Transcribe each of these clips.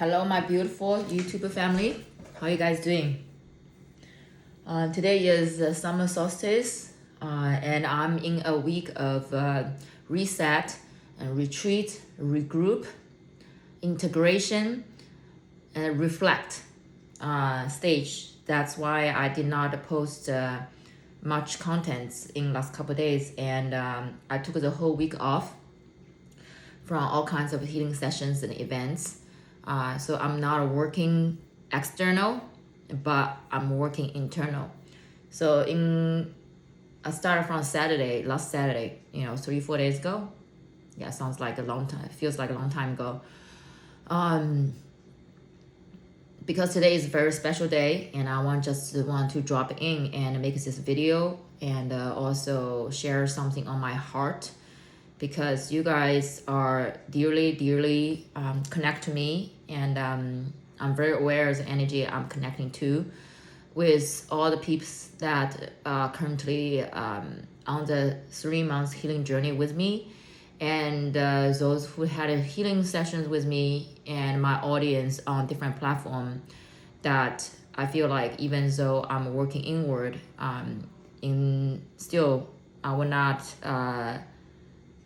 Hello, my beautiful YouTube family. How you guys doing? Today is the summer solstice, and I'm in a week of reset and retreat, regroup, integration, and reflect stage. That's why I did not post much content in last couple of days, and I took the whole week off from all kinds of healing sessions and events. So I'm not working external, but I'm working internal. So I started from last Saturday, 3-4 days ago. Yeah, sounds like a long time. It feels like a long time ago. Because today is a very special day, and I want to drop in and make this video and also share something on my heart, because you guys are dearly connect to me, and I'm very aware of the energy I'm connecting to with all the peeps that are currently on the 3 months healing journey with me, and those who had a healing sessions with me, and my audience on different platforms, that I feel like even though I'm working inward, still I will not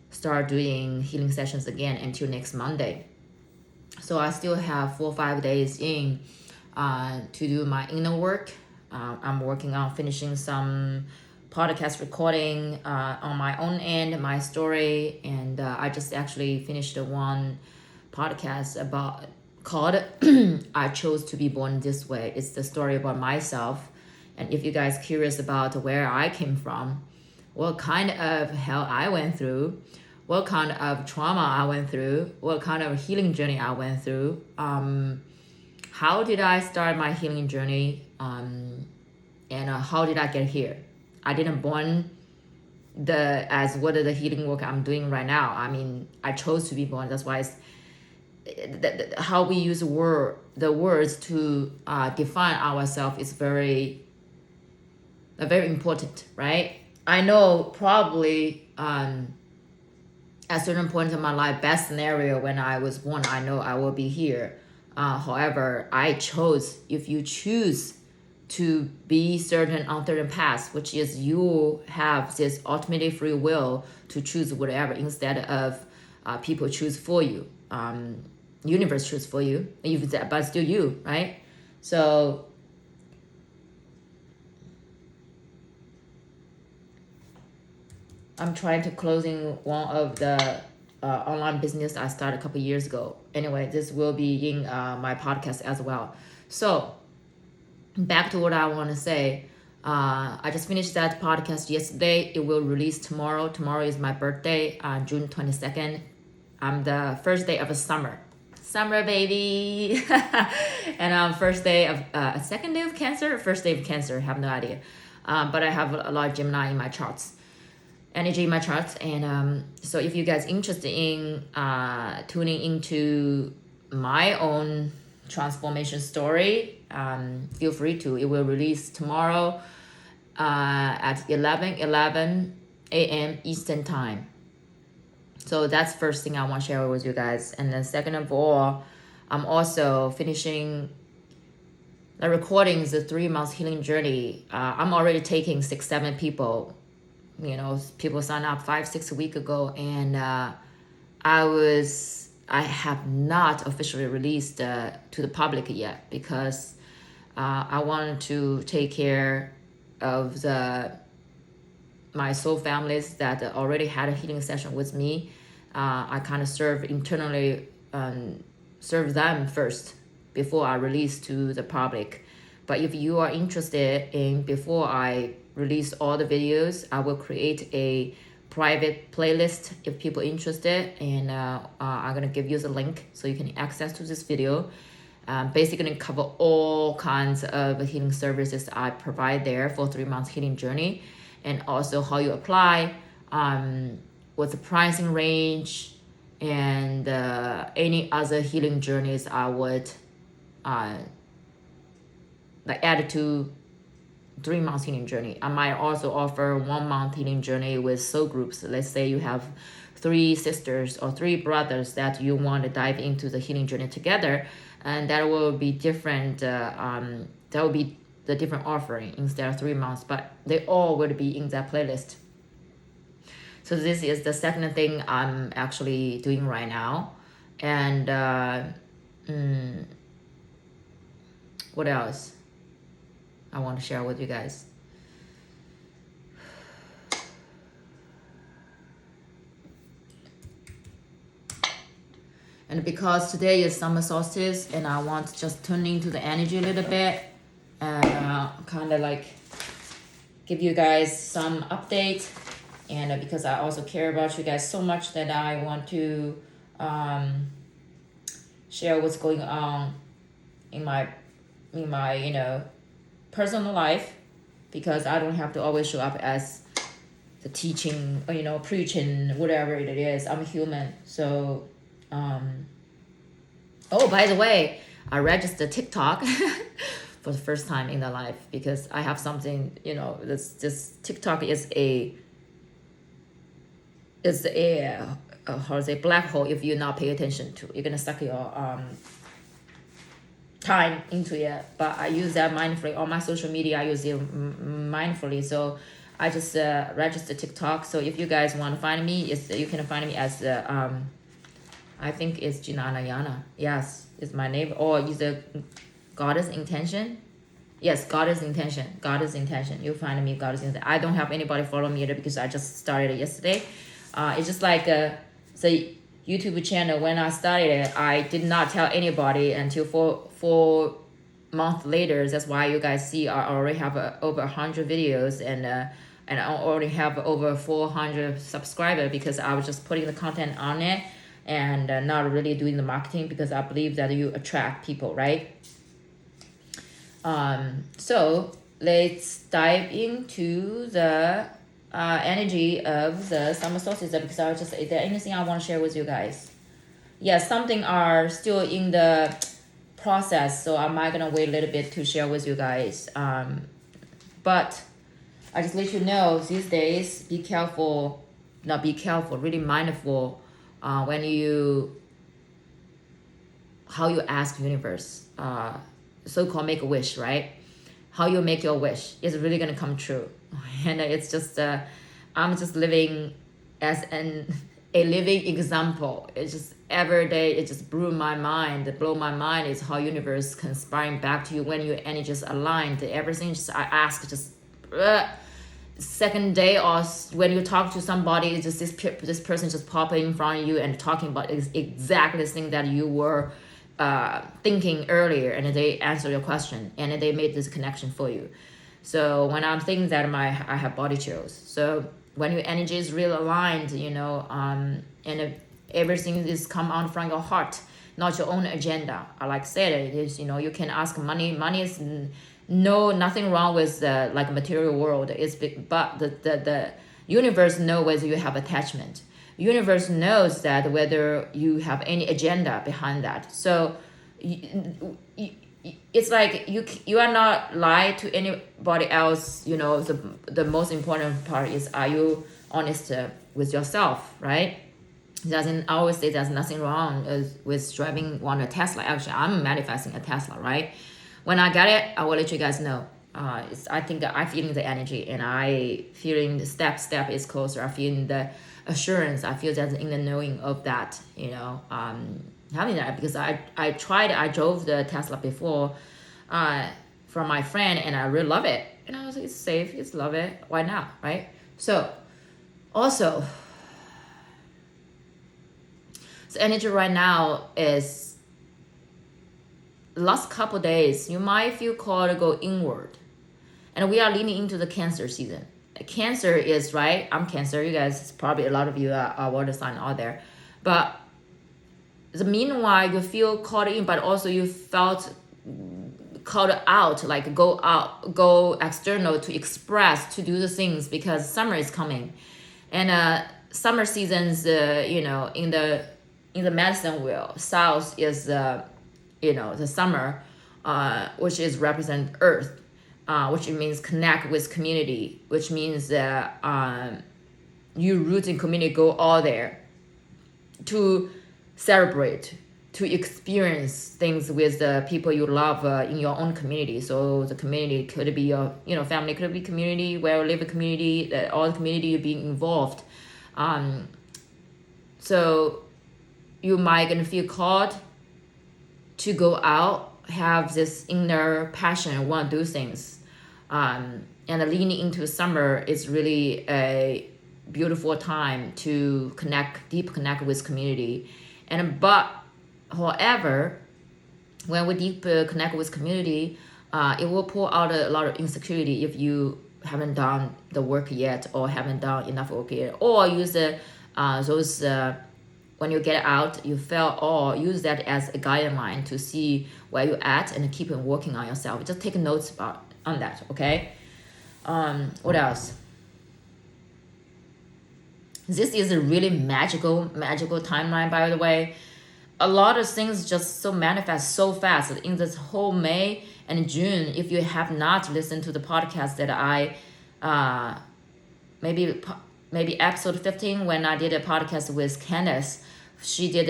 start doing healing sessions again until next Monday. So I still have 4 or 5 days in to do my inner work. I'm working on finishing some podcast recording on my own end, my story, and I just actually finished one podcast called I Chose to Be Born This Way. It's the story about myself, and if you guys curious about where I came from, what kind of hell I went through, what kind of trauma I went through, what kind of healing journey I went through, how did I start my healing journey, and how did I get here. I didn't born as what is the healing work I'm doing right now. I mean, I chose to be born. That's why how we use the words to define ourselves is very important, right? I know probably at certain points in my life, best scenario when I was born, I know I will be here. However, I chose, if you choose to be certain on certain paths, which is you have this ultimate free will to choose whatever instead of people choose for you. Universe choose for you, but still you, right? So I'm trying to closing one of the online business I started a couple years ago. Anyway, this will be in my podcast as well. So back to what I want to say. I just finished that podcast yesterday. It will release tomorrow. Tomorrow is my birthday, June 22nd. I'm the first day of a summer, baby. And first day of second day of Cancer, first day of Cancer, have no idea. But I have a lot of Gemini in my charts. Energy in my charts, and so if you guys interested in tuning into my own transformation story, feel free to. It will release tomorrow at 11 a.m. Eastern time. So that's first thing I want to share with you guys. And then second of all, I'm also finishing the recordings, the 3 months healing journey. I'm already taking 6-7 people. People signed up 5-6 weeks ago, and I have not officially released to the public yet, because I wanted to take care of my soul families that already had a healing session with me. I kind of serve internally, serve them first before I release to the public. But if you are interested in, before I release all the videos, I will create a private playlist if people interested, and I'm gonna give you the link so you can access to this video. Basically cover all kinds of healing services I provide there for 3 months healing journey, and also how you apply, what's the pricing range, and any other healing journeys I would add to 3 months healing journey. I might also offer 1 month healing journey with soul groups. Let's say you have three sisters or three brothers that you want to dive into the healing journey together, and that will be different. That will be the different offering instead of 3 months, but they all will be in that playlist. So this is the second thing I'm actually doing right now. And what else I want to share with you guys? And because today is summer solstice and I want to just tune into the energy a little bit and kind of like give you guys some update. And because I also care about you guys so much that I want to share what's going on in my personal life, because I don't have to always show up as the teaching or preaching, whatever it is. I'm human. So oh, by the way, I registered TikTok for the first time in my life, because I have something, this TikTok is a how to say, black hole. If you're not paying attention to, you're gonna suck your time into it. But I use that mindfully. On my social media, I use it mindfully. So I just registered TikTok. So if you guys want to find me, you can find me as I think it's Gina Anayana. Yes, it's my name. Or is the Goddess Intention. Yes, Goddess Intention. Goddess Intention. You'll find me Goddess Intention. I don't have anybody follow me either, because I just started it yesterday. It's just like the YouTube channel. When I started it, I did not tell anybody until four months later. That's why you guys see I already have over 100 videos and I already have over 400 subscribers, because I was just putting the content on it and not really doing the marketing, because I believe that you attract people, right? So let's dive into the energy of the summer solstice, because I was just, is there anything I want to share with you guys? Yes, something are still in the process, so I might gonna wait a little bit to share with you guys. But I just let you know, these days, be careful, really mindful when how you ask universe, so-called make a wish, right? How you make your wish is really gonna come true. And it's just, I'm just living as a living example. It's just every day, it just blow my mind is how universe conspiring back to you when your energy is aligned. Everything just, I ask just, second day, or when you talk to somebody, it's just this person just popping in front of you and talking about exactly the thing that you were thinking earlier, and they answer your question and they made this connection for you. So when I'm thinking that, I have body chills. So when your energy is really aligned, and everything is come out from your heart, not your own agenda. I like said it is, you can ask money. Money is nothing wrong with the material world. It's big, but the universe knows whether you have attachment. Universe knows that whether you have any agenda behind that. So it's like you are not lying to anybody else. The most important part is, are you honest with yourself, right? I always say there's nothing wrong with driving one a Tesla. Actually, I'm manifesting a Tesla, right? When I get it, I will let you guys know. I think that I'm feeling the energy, and I feeling the step is closer. I feeling the assurance. I feel that in the knowing of that, having that, because I drove the Tesla before from my friend, and I really love it. And I was like, it's safe, it's love it. Why not, right? So also, the energy right now is, last couple days, you might feel called to go inward. And we are leaning into the Cancer season. Cancer is, right? I'm Cancer. You guys, probably a lot of you are water sign out there. But the meanwhile, you feel called in, but also you felt called out, like go external to express, to do the things, because summer is coming. And summer seasons, in the medicine wheel, south is the summer, which is represent earth, which means connect with community, which means that you root in community, go all there. to celebrate, to experience things with the people you love in your own community. So the community could be your, family, could be community, where you live, a community, that all the community you're being involved. So you might gonna feel called to go out, have this inner passion, want to do things. And leaning into summer is really a beautiful time to deep connect with community. However, when we deep connect with community, it will pull out a lot of insecurity if you haven't done the work yet, or haven't done enough work yet, or use those when you get out, you fail, or use that as a guideline to see where you're at and keep on working on yourself. Just take notes on that, okay? What else? This is a really magical timeline, by the way. A lot of things just so manifest so fast in this whole May and June. If you have not listened to the podcast that I, maybe episode 15, when I did a podcast with Candace, she did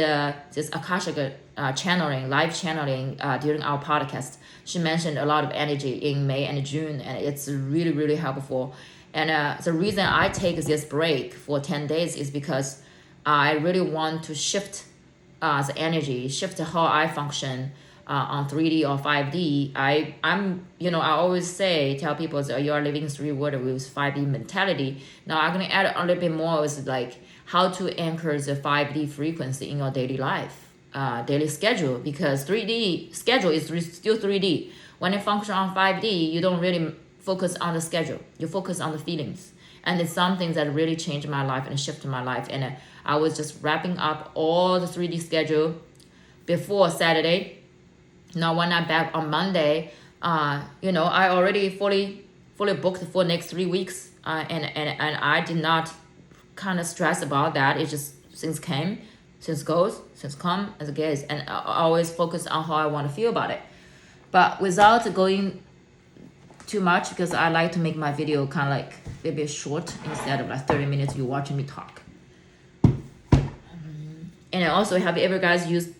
this Akashic channeling, live channeling during our podcast. She mentioned a lot of energy in May and June, and it's really, really helpful. And the reason I take this break for 10 days is because I really want to shift the energy, shift how I function on 3D or 5D. I always tell people that you are living 3D world with 5D mentality. Now I'm gonna add a little bit more with like how to anchor the 5D frequency in your daily life, daily schedule, because 3D schedule is still 3D. When you function on 5D, you don't really focus on the schedule. You focus on the feelings. And it's something that really changed my life and shifted my life. And I was just wrapping up all the 3D schedule before Saturday. Now when I'm back on Monday, I already fully booked for next 3 weeks. And I did not kind of stress about that. It just, things came, things goes, things come as it goes. And I always focus on how I want to feel about it. But without going too much, because I like to make my video kind of like maybe short instead of like 30 minutes you watching me talk. And I also, have you ever guys used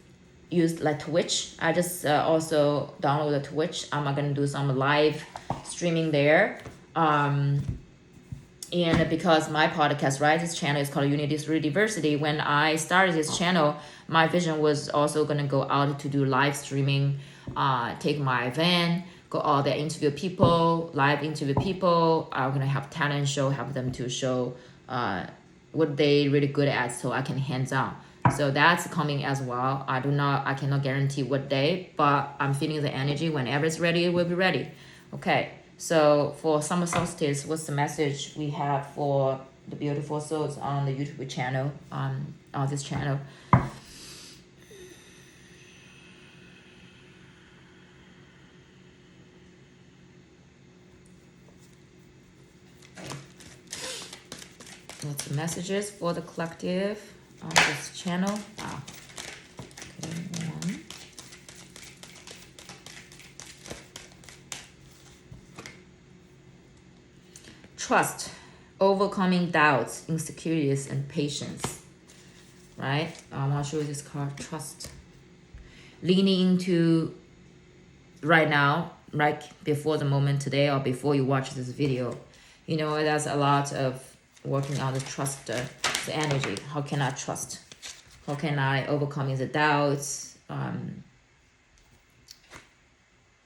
like Twitch? I just also downloaded Twitch. I'm gonna do some live streaming there. And because my podcast, right, this channel is called Unity Through Diversity. When I started this channel, my vision was also gonna go out to do live streaming, take my van, go out there, interview people, live interview people. I'm gonna have talent show, have them to show what they really good at, so I can hands on. So that's coming as well. I cannot guarantee what day, but I'm feeling the energy. Whenever it's ready, it will be ready. Okay, so for summer solstice, what's the message we have for the beautiful souls on the YouTube channel, on this channel? What's the messages for the collective on this channel? Wow. Okay, one. Trust, overcoming doubts, insecurities, and patience. Right? I want to show you this card, trust. Leaning into right now, right before the moment today, or before you watch this video, there's a lot of working on the trust, the energy. How can I trust? How can I overcome the doubts,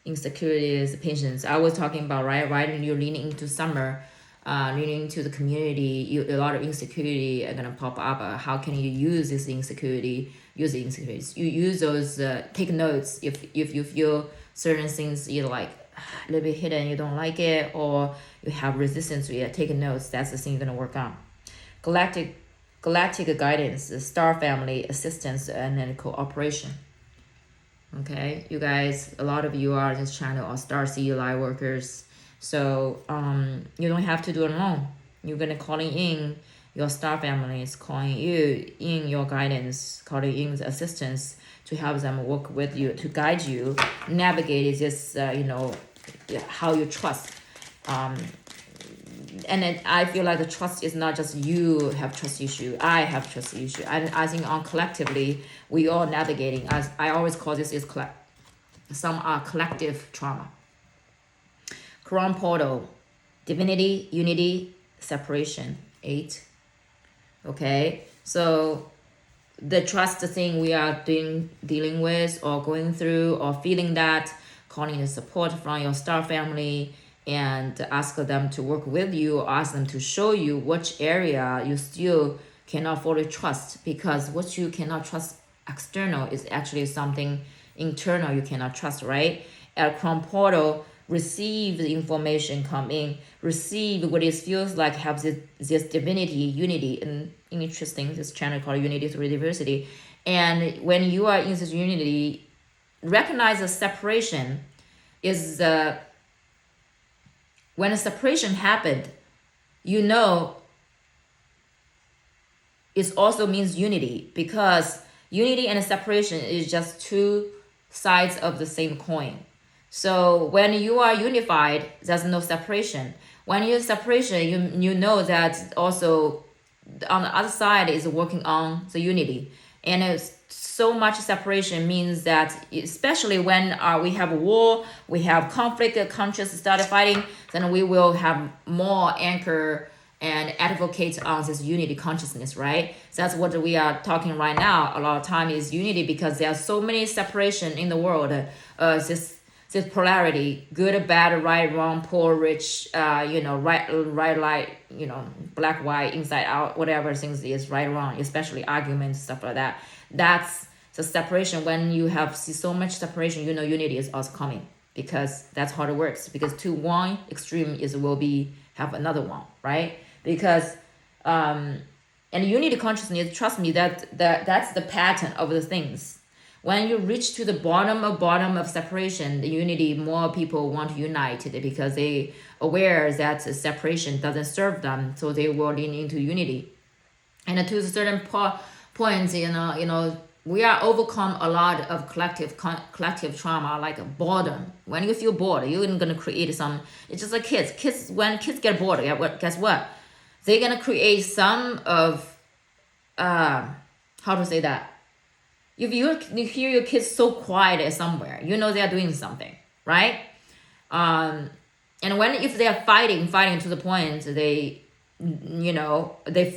insecurities, patience? I was talking about, right when you're leaning into summer, leaning into the community, a lot of insecurity are gonna pop up. How can you use this insecurity? Use the insecurities. You use those. Take notes if you feel certain things you're like a little bit hidden, you don't like it, or you have resistance to it. Take notes. That's the thing you're gonna work on. Galactic guidance, the star family, assistance, and then cooperation. Okay, you guys, a lot of you are on this channel are star seed light workers, so you don't have to do it alone. You're gonna calling in your star families, calling you in your guidance, calling in the assistance to help them work with you, to guide you, navigate this, how you trust. And and then I feel like the trust is not just you have trust issue, I have trust issue. I think on collectively, we all navigating, as I always call this is some collective trauma. Crown portal, divinity, unity, separation, 8. Okay, so the trust thing we are dealing with or going through or feeling that, calling the support from your star family and ask them to work with you, or ask them to show you which area you still cannot fully trust, because what you cannot trust external is actually something internal you cannot trust, right? At Crown Portal, receive the information come in, receive what it feels like, have this divinity, unity, and interesting, this channel called Unity Through Diversity. And when you are in this unity, recognize the separation is when a separation happened, you know it also means unity, because unity and separation is just two sides of the same coin. So when you are unified, there's no separation. When you're separation, you know that also on the other side is working on the unity. And it's so much separation means that, especially when we have a war, we have conflict, conscious started fighting, then we will have more anchor and advocate on this unity consciousness, right? That's what we are talking right now. A lot of time is unity, because there are so many separation in the world. This polarity, good, bad, right, wrong, poor, rich, right, light, black, white, inside out, whatever things is right, wrong, especially arguments, stuff like that. That's the separation. When you see so much separation, unity is also coming, because that's how it works. Because one extreme have another one, right? Because and unity consciousness, trust me, that's the pattern of the things. When you reach to the bottom of separation, the unity, more people want to unite it, because they aware that separation doesn't serve them, so they will lean into unity. And to a certain point, we are overcome a lot of collective trauma, like boredom. When you feel bored, you're gonna create some. It's just like kids. When kids get bored, guess what? They're gonna create some of how to say that. If you hear your kids so quiet somewhere, they are doing something, right? And if they are fighting to the point they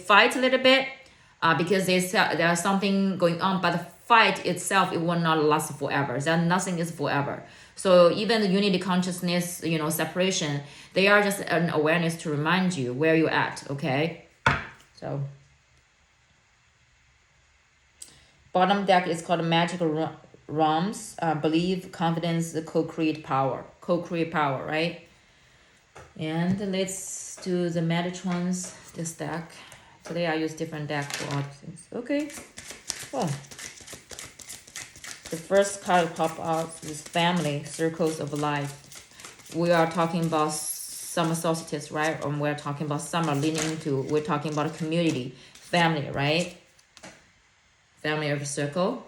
fight a little bit, because there's something going on, but the fight itself, it will not last forever. Nothing is forever. So even the unity consciousness, separation, they are just an awareness to remind you where you're at, okay? So bottom deck is called Magical Realms. Believe, confidence, co-create power, right? And let's do the Metatron's, this deck. Today I use different deck for all things. Okay. Well, the first card pop out is Family, Circles of Life. We are talking about summer solstice, right? Or we're talking about summer leaning into, we're talking about a community, family, right? Family of a circle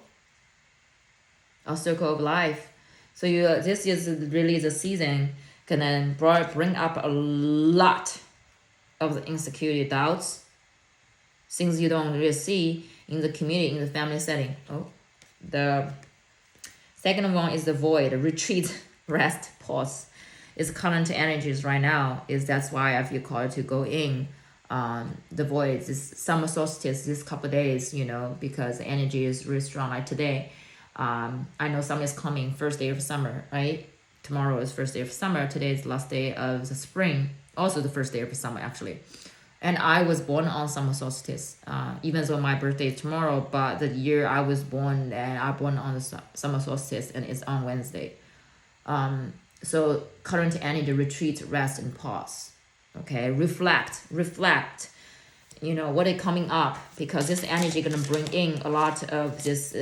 of life. So this is really the season can then bring up a lot of the insecurity, doubts, things you don't really see in the community, in the family setting. The second one is the void, retreat, rest, pause. It's current energies right now. That's why I feel called to go in the void, this summer solstice, this couple days, because the energy is really strong. Like today, I know summer is coming, first day of summer, right? Tomorrow is first day of summer. Today is the last day of the spring, also the first day of summer, actually. And I was born on summer solstice, even though my birthday is tomorrow, but the year I was born, and I born on the summer solstice, and it's on Wednesday. So current energy, retreat, rest, and pause. Okay, reflect, what is coming up, because this energy gonna bring in a lot of this,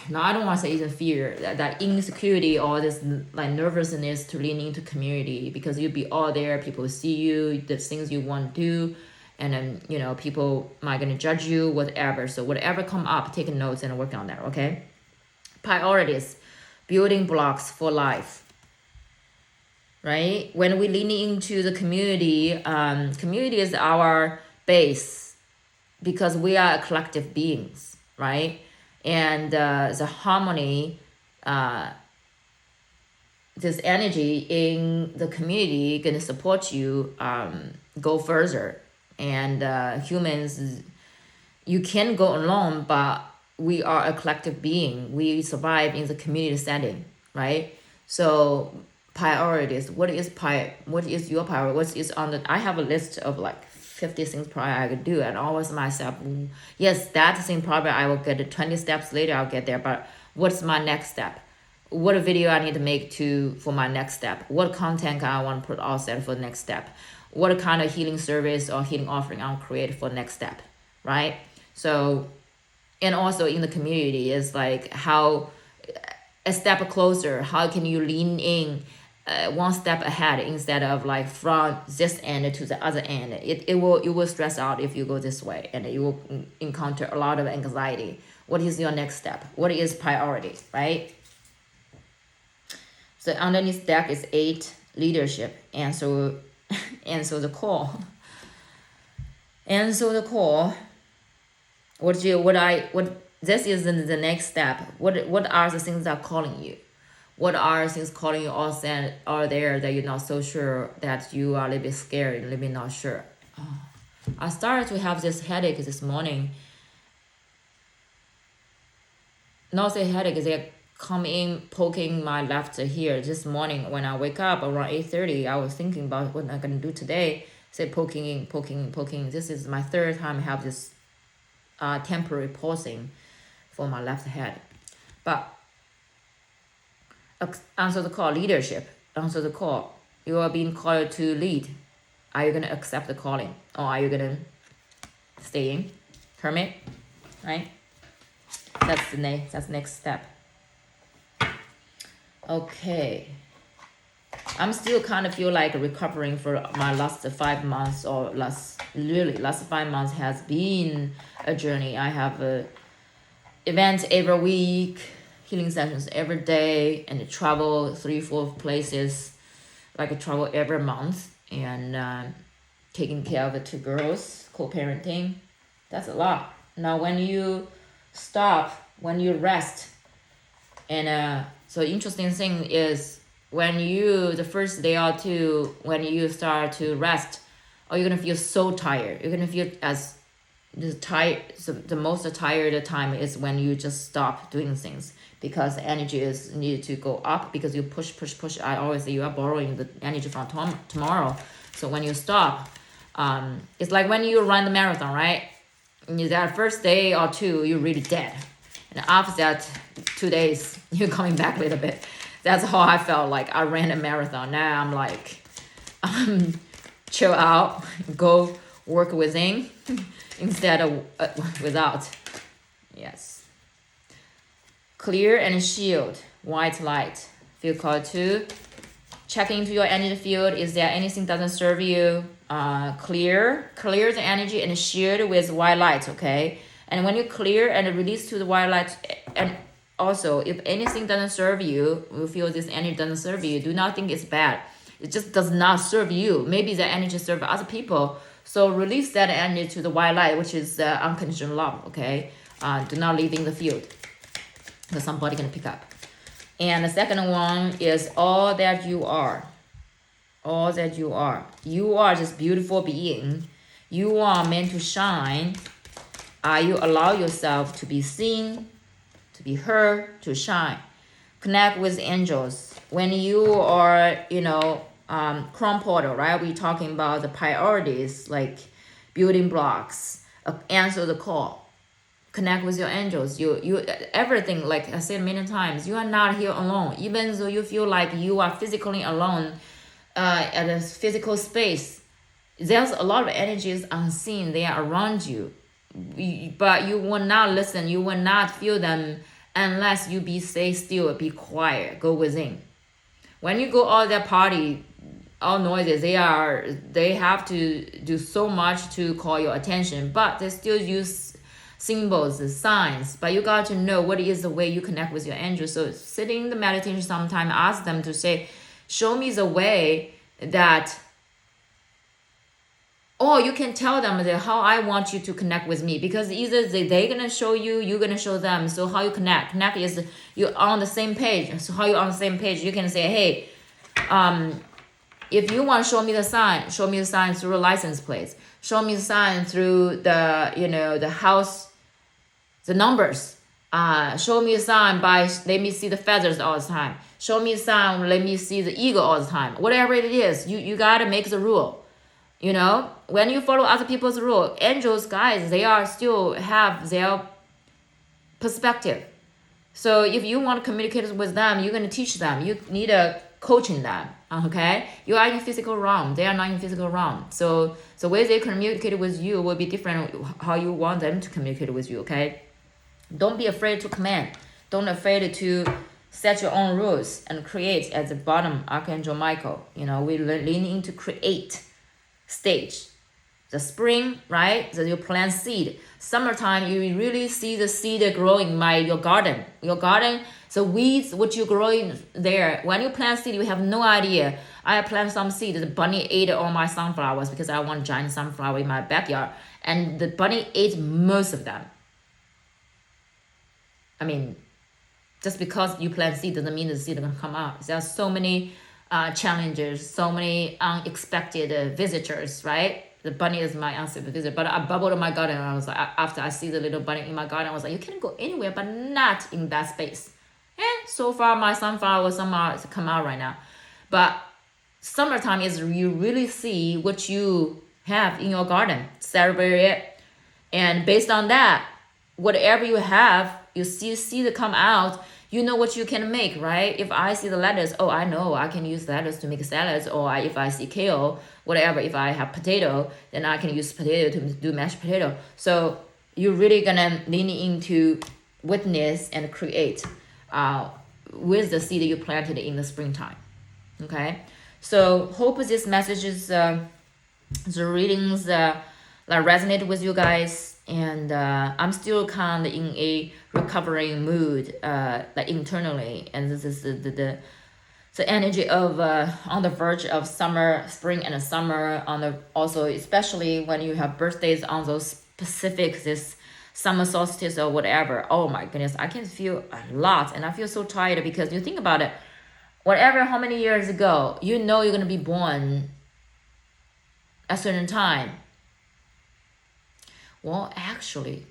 now I don't want to say even fear, that insecurity or this like nervousness to lean into community, because you'll be all there, people see you, the things you want to do, and then, people might gonna judge you, whatever. So whatever come up, taking notes and working on that, okay? Priorities, building blocks for life. right? When we lean into the community, community is our base because we are collective beings, right? And the harmony, this energy in the community gonna support you go further. And humans, you can go alone, but we are a collective being. We survive in the community setting, right? So priorities. What is your priority? What is on the? I have a list of like 50 things prior I could do, and always myself. Yes, that thing probably I will get it 20 steps later. I'll get there. But what's my next step? What video I need to make for my next step? What content I want to put out there for the next step? What kind of healing service or healing offering I'll create for the next step, right? So, and also in the community is like how a step closer, how can you lean in one step ahead instead of like from this end to the other end. You will stress out if you go this way, and you will encounter a lot of anxiety. What is your next step? What is priority, right? So underneath deck is 8, leadership. Answer the call. Answer the call. This is the next step. What are the things that are calling you? What are things calling you also are there that you're not so sure, that you are a little bit scared, a little bit not sure? I started to have this headache this morning. Not say headache, they come in poking my left here. This morning when I wake up around 8:30, I was thinking about what I'm gonna do today. Say poking. This is my 3rd time I have this temporary pulsing for my left head. But answer the call, leadership. Answer the call. You are being called to lead. Are you gonna accept the calling, or are you gonna stay in, hermit, right? That's the next step. Okay. I'm still kind of feel like recovering for my last 5 months, or last 5 months has been a journey. I have events every week, healing sessions every day, and travel 3-4 places, like I travel every month, and taking care of the 2 girls, co-parenting. That's a lot. Now when you stop, when you rest, and so interesting thing is when the first day or 2, when you start to rest, you're gonna feel so tired. You're gonna feel as tired. So the most tired time is when you just stop doing things, because the energy is needed to go up, because you push. I always say you are borrowing the energy from tomorrow. So when you stop, it's like when you run the marathon, right? That first day or 2, you're really dead. And after that 2 days, you're coming back a little bit. That's how I felt like I ran a marathon. Now I'm like, chill out, go work within instead of without. Yes. Clear and shield, white light. Feel called to check into your energy field. Is there anything that doesn't serve you? Clear the energy and shield with white light, okay? And when you clear and release to the white light, and also if anything doesn't serve you, you feel this energy doesn't serve you, do not think it's bad. It just does not serve you. Maybe the energy serves other people. So release that energy to the white light, which is unconditional love, okay? Do not leave in the field, because somebody can pick up. And the second one is all that you are. All that you are. You are this beautiful being. You are meant to shine. You allow yourself to be seen, to be heard, to shine. Connect with angels. When you are, Chrome Portal, right? We're talking about the priorities, like building blocks, answer the call. Connect with your angels. You everything, like I said many times, you are not here alone. Even though you feel like you are physically alone at a physical space, there's a lot of energies unseen. They are around you. But you will not listen, you will not feel them unless you stay still, be quiet, go within. When you go out that party, all noises, they have to do so much to call your attention, but they still use symbols, signs, but you got to know what is the way you connect with your angels. So sitting in the meditation sometime, ask them to say, Show me the way that, or you can tell them that how I want you to connect with me, because either they're gonna show you, you're gonna show them. So how you connect is you're on the same page. So how you on the same page, you can say, hey, if you want to show me the sign through a license plate. Show me the sign through the, the house, the numbers. Show me a sign by, let me see the feathers all the time. Show me a sign, let me see the eagle all the time. Whatever it is, you gotta make the rule. When you follow other people's rule, angels, guys, they are still have their perspective. So if you want to communicate with them, you're gonna teach them. You need a coaching them. Okay, you are in physical realm, they are not in physical realm. So the way they communicate with you will be different how you want them to communicate with you. Okay, don't be afraid to command. Don't afraid to set your own rules and create. At the bottom, Archangel Michael, we lean into create stage. The spring, right? So you plant seed. Summertime, you really see the seed growing by your garden. The weeds, what you growing there. When you plant seed, you have no idea. I plant some seed. The bunny ate all my sunflowers because I want giant sunflower in my backyard. And the bunny ate most of them. I mean, just because you plant seed doesn't mean the seed is going to come out. There are so many challenges, so many unexpected visitors, right? The bunny is my unexpected visitor. But I bubbled in my garden. And I was like, after I see the little bunny in my garden, I was like, you can go anywhere, but not in that space. And so far, my sunflowers somehow come out right now. But summertime is you really see what you have in your garden, celebrate it, and based on that, whatever you have, you see it come out. You know what you can make, right? If I see the lettuce, I know I can use lettuce to make salads, or if I see kale, whatever. If I have potato, then I can use potato to do mashed potato. So you're really gonna lean into witness and create with the seed you planted in the springtime. Okay, so hope this message is the readings that resonate with you guys. And I'm still kind of in a recovering mood, internally, and this is the energy of on the verge of summer, spring and summer. Also especially when you have birthdays on those specific this summer solstice or whatever. Oh my goodness, I can feel a lot, and I feel so tired because you think about it. Whatever, how many years ago, you're gonna be born at a certain time. Well, actually,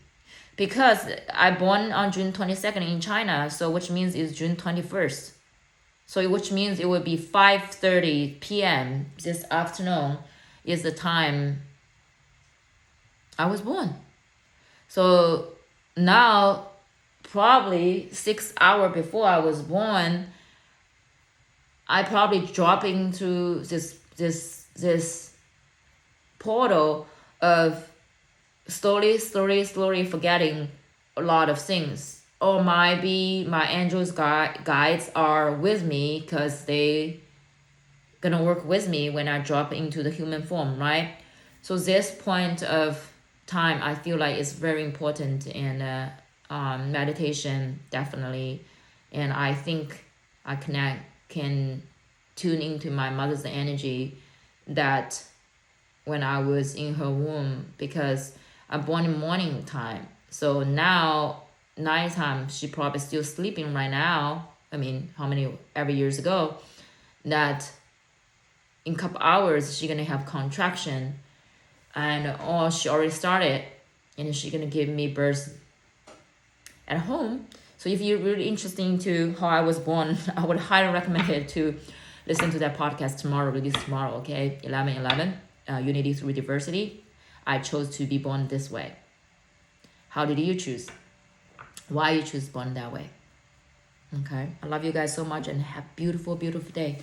because I born on June 22nd in China, so which means it's June 21st. So which means it will be 5:30 p.m. this afternoon is the time I was born. So now, probably 6 hours before I was born, I probably drop into this portal of slowly forgetting a lot of things. Or maybe my angels guides are with me because they gonna work with me when I drop into the human form, right? So this point of time, I feel like it's very important, and meditation definitely. And I think I can tune into my mother's energy that when I was in her womb, because I'm born in morning time. So now nighttime, she probably still sleeping right now. I mean, how many ever years ago, that in a couple hours she gonna have contraction, and she already started, and she gonna give me birth at home. So if you're really interested into how I was born, I would highly recommend it to listen to that podcast tomorrow, release tomorrow, okay? 11/11, Unity Through Diversity. I chose to be born this way. How did you choose? Why you choose born that way? Okay, I love you guys so much, and have beautiful, beautiful day.